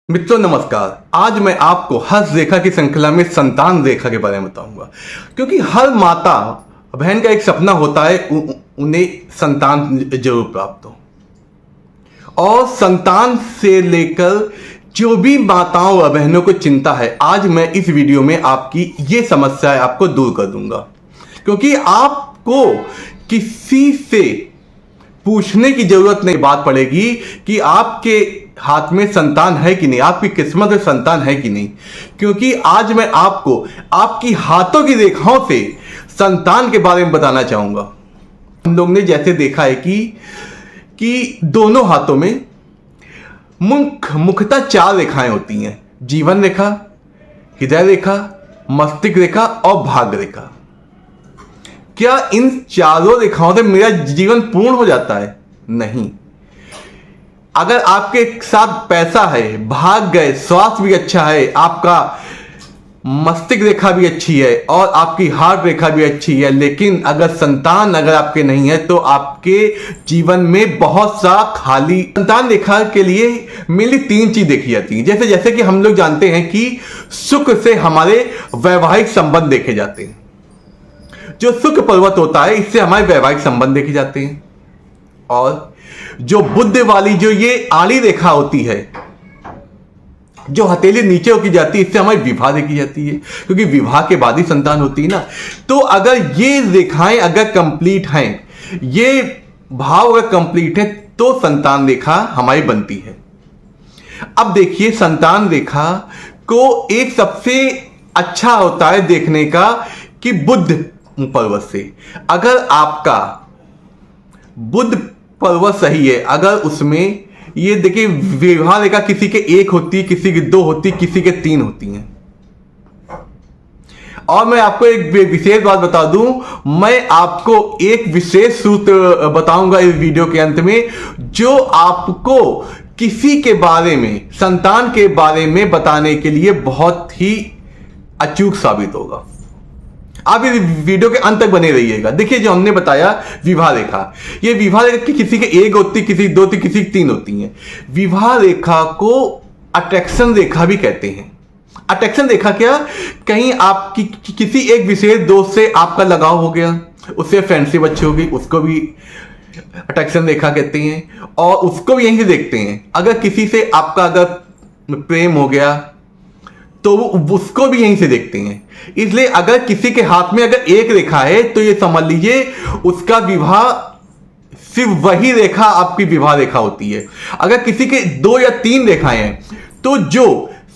मित्रों नमस्कार। आज मैं आपको हर्ष रेखा की श्रृंखला में संतान रेखा के बारे में बताऊंगा, क्योंकि हर माता बहन का एक सपना होता है उन्हें संतान जरूर प्राप्त हो। और संतान से लेकर जो भी माताओं और बहनों को चिंता है, आज मैं इस वीडियो में आपकी ये समस्याएं आपको दूर कर दूंगा। क्योंकि आपको किसी से पूछने की जरूरत नहीं बात पड़ेगी कि आपके हाथ में संतान है कि नहीं, आपकी किस्मत में संतान है कि नहीं। क्योंकि आज मैं आपको आपकी हाथों की रेखाओं से संतान के बारे में बताना चाहूंगा। हम लोग ने जैसे देखा है कि दोनों हाथों में मुख्यतः 4 रेखाएं होती हैं: जीवन रेखा, हृदय रेखा, मस्तिष्क रेखा और भाग्य रेखा। क्या इन चारों रेखाओं से मेरा जीवन पूर्ण हो जाता है? नहीं। अगर आपके साथ पैसा है, भाग्य है, स्वास्थ्य भी अच्छा है, आपका मस्तिष्क रेखा भी अच्छी है और आपकी हार्ट रेखा भी अच्छी है, लेकिन अगर संतान अगर आपके नहीं है तो आपके जीवन में बहुत सा खाली। संतान रेखा के लिए मेनली 3 चीज देखी जाती है। जैसे कि हम लोग जानते हैं कि शुक्र से हमारे वैवाहिक संबंध देखे जाते हैं। जो शुक्र पर्वत होता है, इससे हमारे वैवाहिक संबंध देखे जाते हैं। और जो बुध वाली जो ये आड़ी रेखा होती है, जो हथेली नीचे होती जाती है, इससे हमारी विवाह देखी जाती है, क्योंकि विवाह के बाद ही संतान होती है ना। तो अगर ये रेखाएं अगर कंप्लीट हैं, ये भाव अगर कंप्लीट है, तो संतान रेखा हमारी बनती है। अब देखिए, संतान रेखा को एक सबसे अच्छा होता है देखने का कि बुध पर्वत से, अगर आपका बुध पर्वत सही है, अगर उसमें ये देखिए विवाह रेखा किसी के 1 होती है, किसी के 2 होती है, किसी के 3 होती हैं। और मैं आपको एक विशेष बात बता दूं, मैं आपको एक विशेष सूत्र बताऊंगा इस वीडियो के अंत में, जो आपको किसी के बारे में, संतान के बारे में बताने के लिए बहुत ही अचूक साबित होगा। आप इस वीडियो के अंत तक बने रहिएगा। देखिए, जो हमने बताया विवाह रेखा, ये विवाह रेखा की किसी के 1 होती, किसी 2 होती, किसी की 3 होती हैं। विवाह रेखा को अट्रैक्शन रेखा भी कहते हैं। अट्रैक्शन रेखा क्या? कहीं आपकी किसी एक विशेष दोस्त से आपका लगाव हो गया, उससे फ्रेंडशिप अच्छी होगी, उसको भी अट्रैक्शन रेखा कहते हैं। और उसको भी यहीं से देखते हैं। अगर किसी से आपका अगर प्रेम हो गया तो उसको भी यहीं से देखते हैं। इसलिए अगर किसी के हाथ में अगर 1 रेखा है, तो ये समझ लीजिए उसका विवाह, सिर्फ वही रेखा आपकी विवाह रेखा होती है। अगर किसी के 2 या 3 रेखाएं हैं, तो जो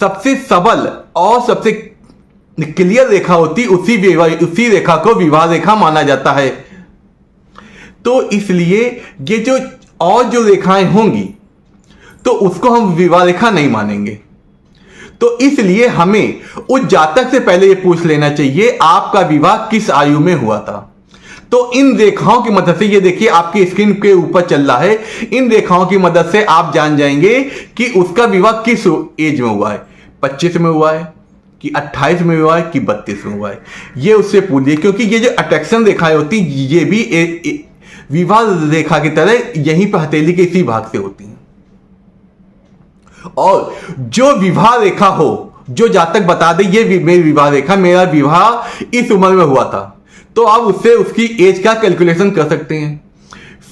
सबसे सबल और सबसे क्लियर रेखा होती, उसी रेखा को विवाह रेखा माना जाता है। तो इसलिए ये जो रेखाएं होंगी, तो उसको हम विवाह रेखा नहीं मानेंगे। तो इसलिए हमें उस जातक से पहले ये पूछ लेना चाहिए आपका विवाह किस आयु में हुआ था। तो इन रेखाओं की मदद से, ये देखिए आपकी स्क्रीन के ऊपर चल रहा है, इन रेखाओं की मदद से आप जान जाएंगे कि उसका विवाह किस एज में हुआ है। 25 में हुआ है कि 28 में हुआ है कि 32 में हुआ है, ये उससे पूछिए। क्योंकि ये जो अट्रैक्शन रेखाएं होती, ये भी विवाह रेखा की तरह यहीं पर हथेली के इसी भाग से होती हैं। और जो विवाह रेखा हो, जो जातक बता दे ये मेरी विवाह रेखा, मेरा विवाह इस उम्र में हुआ था, तो आप उससे उसकी एज का कैलकुलेशन कर सकते हैं।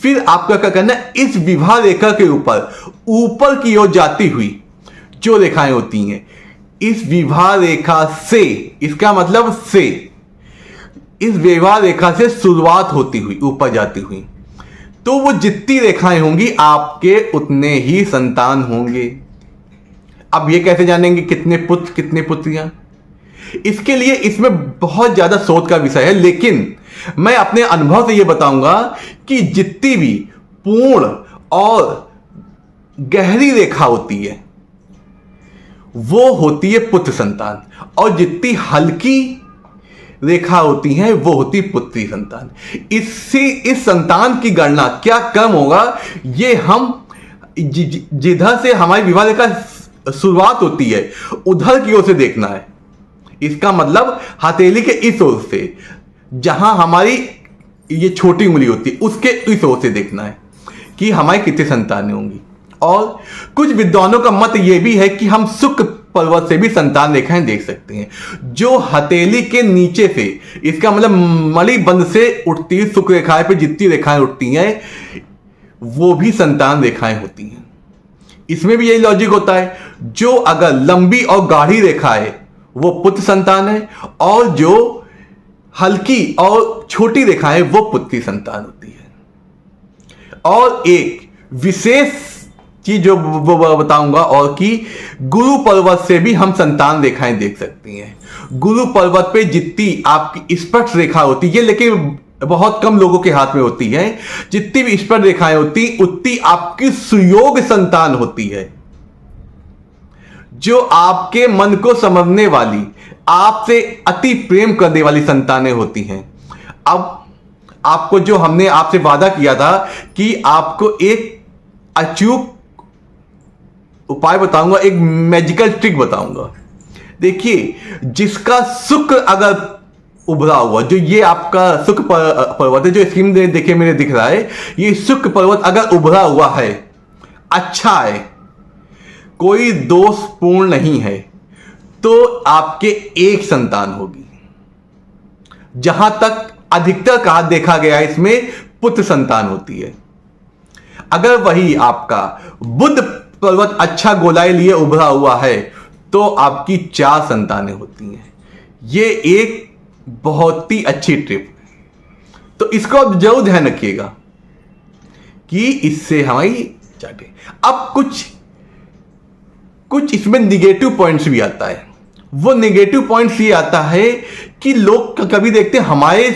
फिर आपका क्या करना है, इस विवाह रेखा के ऊपर की ओर जाती हुई जो रेखाएं होती हैं, इस विवाह रेखा से, इसका मतलब से, इस विवाह रेखा से शुरुआत होती हुई ऊपर जाती हुई, तो वो जितनी रेखाएं होंगी आपके उतने ही संतान होंगे। अब ये कैसे जानेंगे कितने पुत्र कितने पुत्रियां? इसके लिए इसमें बहुत ज्यादा शोध का विषय है, लेकिन मैं अपने अनुभव से ये बताऊंगा कि जितनी भी पूर्ण और गहरी रेखा होती है, वो होती है पुत्र संतान, और जितनी हल्की रेखा होती है, वो होती पुत्री संतान। इस संतान की गणना क्या क्रम होगा, ये हम जिधर से हमारी विवाह रेखा शुरुआत होती है उधर की ओर से देखना है। इसका मतलब हथेली के इस ओर से, जहां हमारी ये छोटी उंगली होती है, उसके इस ओर से देखना है कि हमारी कितनी संतानें होंगी। और कुछ विद्वानों का मत यह भी है कि हम शुक्र पर्वत से भी संतान रेखाएं देख सकते हैं, जो हथेली के नीचे से, इसका मतलब मणिबंध से उठती है शुक्र रेखाएं पे जितनी रेखाएं उठती हैं वो भी संतान रेखाएं होती हैं। इसमें भी यही लॉजिक होता है, जो अगर लंबी और गाढ़ी रेखा है वो पुत्र संतान है, और जो हल्की और छोटी रेखा है वो पुत्री संतान होती है। और एक विशेष चीज जो बताऊंगा और कि गुरु पर्वत से भी हम संतान रेखाएं देख सकती हैं। गुरु पर्वत पे जितनी आपकी स्पष्ट रेखा होती है, लेकिन बहुत कम लोगों के हाथ में होती है, जितनी भी स्पष्ट रेखाएं होती उतनी आपकी सुयोग संतान होती है, जो आपके मन को समझने वाली, आपसे अति प्रेम करने वाली संतानें होती हैं। अब आपको जो हमने आपसे वादा किया था कि आपको एक अचूक उपाय बताऊंगा, एक मैजिकल ट्रिक बताऊंगा। देखिए, जिसका शुक्र अगर उभरा हुआ, जो ये आपका शुक्र पर्वत है, जो स्क्रीन में देखिए मेरे दिख रहा है, ये शुक्र पर्वत अगर उभरा हुआ है, अच्छा है, कोई दोषपूर्ण नहीं है, तो आपके एक संतान होगी। जहां तक अधिकतर कहा देखा गया है, इसमें पुत्र संतान होती है। अगर वही आपका बुध पर्वत अच्छा गोलाई लिए उभरा हुआ है तो आपकी 4 संतानें होती हैं। ये एक बहुत ही अच्छी ट्रिप है, तो इसको आप जरूर ध्यान रखिएगा कि इससे हमारी चाटे। अब कुछ इसमें निगेटिव पॉइंट्स भी आता है। वो नेगेटिव पॉइंट्स ये आता है कि लोग कभी देखते हैं हमारे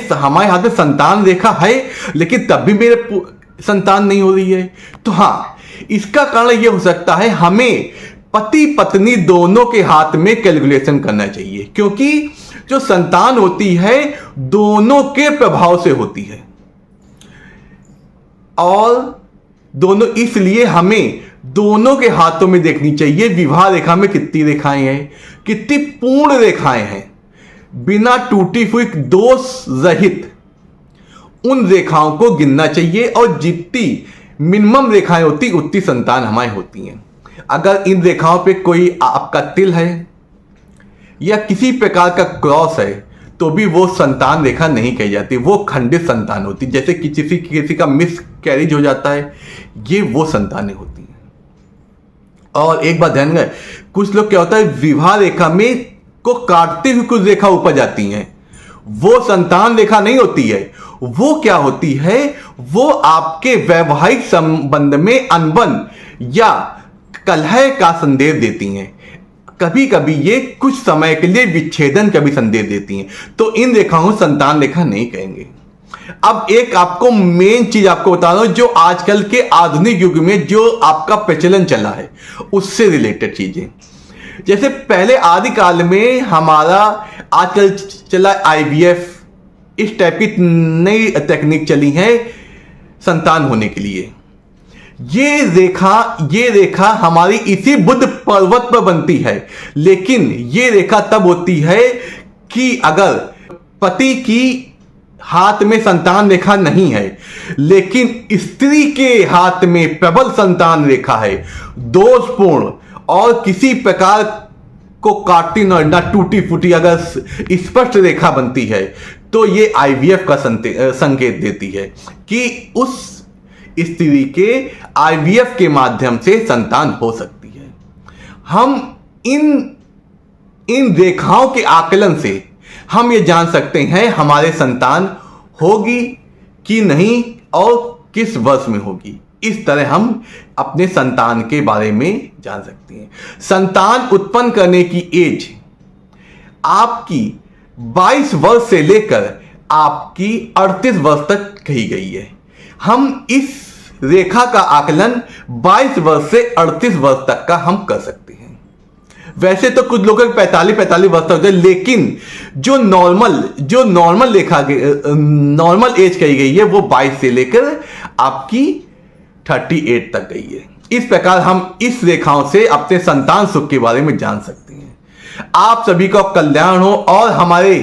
हाथ में संतान रेखा है, लेकिन तब भी मेरे संतान नहीं हो रही है। तो हाँ, इसका कारण ये हो सकता है, हमें पति पत्नी दोनों के हाथ में कैलकुलेशन करना चाहिए, क्योंकि जो संतान होती है दोनों के प्रभाव से होती है, और दोनों, इसलिए हमें दोनों के हाथों में देखनी चाहिए विवाह रेखा में कितनी रेखाएं हैं, कितनी पूर्ण रेखाएं हैं, बिना टूटी हुई दोष रहित उन रेखाओं को गिनना चाहिए, और जितनी मिनिमम रेखाएं होती उतनी संतान हमारी होती हैं। अगर इन रेखाओं पे कोई आपका तिल है या किसी प्रकार का क्रॉस है तो भी वो संतान रेखा नहीं कही जाती, वो खंडित संतान होती। जैसे कि किसी का मिस कैरेज हो जाता है, ये वो संतानें होती हैं। और एक बात ध्यान रखें, कुछ लोग क्या होता है, विवाह रेखा में को काटते हुए कुछ रेखा ऊपर जाती हैं, वो संतान रेखा नहीं होती है। वो क्या होती है, वो आपके वैवाहिक संबंध में अनबन या कलह का संदेश देती हैं। कभी कभी ये कुछ समय के लिए विच्छेदन का भी संदेश देती हैं, तो इन रेखाओं को संतान रेखा नहीं कहेंगे। अब एक आपको मेन चीज आपको बता रहा हूं, जो आजकल के आधुनिक युग में जो आपका प्रचलन चला है उससे रिलेटेड चीजें। जैसे पहले आदि काल में हमारा आजकल चला IVF, इस टाइप की नई टेक्निक चली है संतान होने के लिए। ये रेखा हमारी इसी बुध पर्वत पर बनती है, लेकिन ये रेखा तब होती है कि अगर पति की हाथ में संतान रेखा नहीं है, लेकिन स्त्री के हाथ में प्रबल संतान रेखा है, दोषपूर्ण और किसी प्रकार को काटती ना टूटी फूटी अगर स्पष्ट रेखा बनती है, तो ये IVF का संकेत देती है कि उस स्त्री के IVF के माध्यम से संतान हो सकती है। हम इन रेखाओं के आकलन से हम ये जान सकते हैं हमारे संतान होगी कि नहीं और किस वर्ष में होगी। इस तरह हम अपने संतान के बारे में जान सकते हैं। संतान उत्पन्न करने की एज आपकी 22 वर्ष से लेकर आपकी 38 वर्ष तक कही गई है। हम इस रेखा का आकलन 22 वर्ष से 38 वर्ष तक का हम कर सकते हैं। वैसे तो कुछ लोगों के 45 वर्ष तक होते हैं, लेकिन जो नॉर्मल रेखा नॉर्मल एज कही गई है वो 22 से लेकर आपकी 38 तक गई है। इस प्रकार हम इस रेखाओं से अपने संतान सुख के बारे में जान सकते हैं। आप सभी का कल्याण हो और हमारे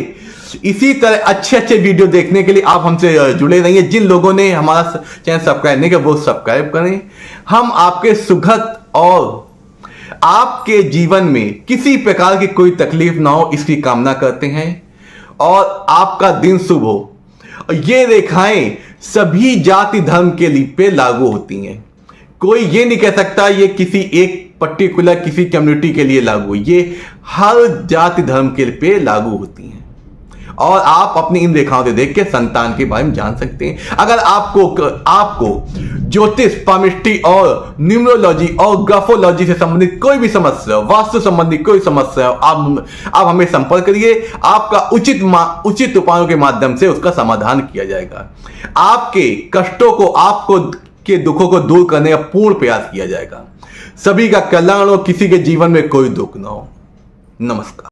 इसी तरह अच्छे अच्छे वीडियो देखने के लिए आप हमसे जुड़े रहिए। जिन लोगों ने हमारा चैनल सब्सक्राइब नहीं किया वो सब्सक्राइब करें। हम आपके सुखद और आपके जीवन में किसी प्रकार की कोई तकलीफ ना हो इसकी कामना करते हैं और आपका दिन शुभ हो। ये रेखाएं सभी जाति धर्म के लिए पे लागू होती हैं। कोई ये नहीं कह सकता ये किसी एक पर्टिकुलर किसी कम्युनिटी के लिए लागू, ये हर जाति धर्म के पे लागू होती हैं। और आप अपनी इन रेखाओं से देख के संतान के बारे में जान सकते हैं। अगर आपको ज्योतिष, पामिस्ट्री और न्यूमरोलॉजी और ग्राफोलॉजी से संबंधित कोई भी समस्या, वास्तु संबंधी कोई समस्या, आप हमें संपर्क करिए। आपका उचित उपायों के माध्यम से उसका समाधान किया जाएगा। आपके कष्टों को, आपको के दुखों को दूर करने का पूर्ण प्रयास किया जाएगा। सभी का कल्याण हो, किसी के जीवन में कोई दुख ना हो। नमस्कार।